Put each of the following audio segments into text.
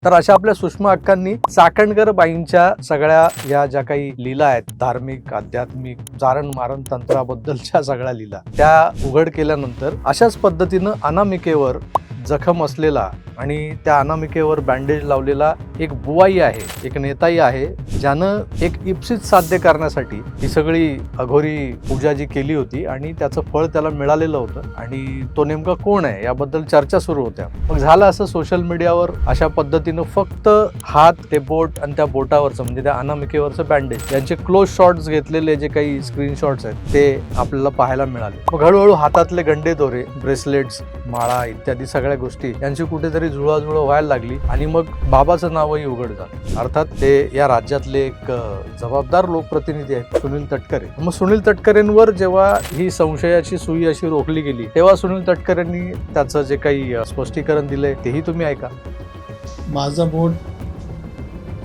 तर अशा आपल्या सुषमा अक्कांनी चाकणकर बाईंच्या सगळ्या या ज्या काही लीला आहेत, धार्मिक आध्यात्मिक जारण मारण तंत्राबद्दलच्या सगळ्या लीला त्या उघड केल्यानंतर अशाच पद्धतीनं अनामिकेवर जखम असलेला आणि त्या अनामिकेवर बँडेज लावलेला एक बुवाई आहे, एक नेताई आहे, ज्यानं एक इप्सित साध्य करण्यासाठी ही सगळी अघोरी पूजा जी केली होती आणि त्याचं फळ त्याला मिळालेलं होतं. आणि तो नेमका कोण आहे याबद्दल चर्चा सुरू होत्या. मग झालं असं, सोशल मीडियावर अशा पद्धतीनं फक्त हात, ते बोट आणि त्या बोटावरचं म्हणजे त्या अनामिकेवरचं बँडेज यांचे क्लोज शॉट्स घेतलेले जे काही स्क्रीनशॉट्स आहेत ते आपल्याला पाहायला मिळाले. मग हळूहळू हातातले गंडे दोरे, ब्रेसलेट्स, माळा इत्यादी सगळ्या गोष्टी यांची कुठेतरी जुळवाजुळव व्हायला लागली आणि मग बाबाचं नावही उघड झालं. अर्थात ते या राज्यातले एक जबाबदार लोकप्रतिनिधी आहेत, सुनील तटकरे. मग सुनील तटकरेंवर जेव्हा ही संशयाची सुई अशी रोखली गेली तेव्हा सुनील तटकरेंनी त्याचं जे काही स्पष्टीकरण दिलंय तेही तुम्ही ऐका. माझं बोर्ड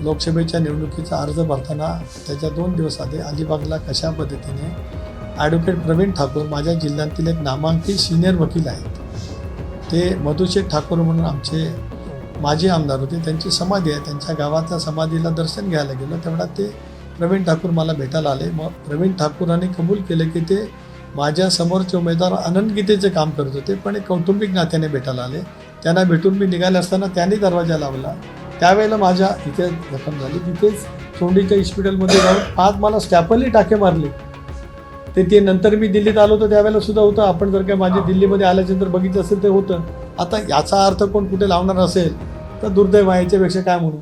लोकसभेच्या निवडणुकीचा अर्ज भरताना त्याच्या 2 दिवस आधी अलिबागला कशा पद्धतीने ॲडव्होकेट प्रवीण ठाकूर माझ्या जिल्ह्यातील एक नामांकित सिनियर वकील आहेत, ते मधुशेठ ठाकूर म्हणून आमचे माजी आमदार होते, त्यांची समाधी आहे, त्यांच्या गावातल्या समाधीला दर्शन घ्यायला गेलो तेवढ्यात ते प्रवीण ठाकूर मला भेटायला आले. मग प्रवीण ठाकूरांनी कबूल केलं की ते माझ्या समोरचे उमेदवार आनंद गीतेचे काम करत होते, पण एक कौटुंबिक नात्याने भेटायला आले. त्यांना भेटून मी निघाले असताना त्यांनी दरवाजा लावला. त्यावेळेला माझ्या इथे जखम झाली. तिथेच सोंडीच्या हॉस्पिटलमध्ये जाऊन 5 मला स्टॅपलही टाके मारले. ते नंतर मी दिल्लीत आलो होतो त्यावेळेला सुद्धा होतं. आपण जर काय माझे दिल्लीमध्ये आल्याच्यानंतर बघितलं असेल ते होतं. आता याचा अर्थ कोण कुठे लावणार असेल तर दुर्दैव आहे, याच्यापेक्षा काय म्हणू.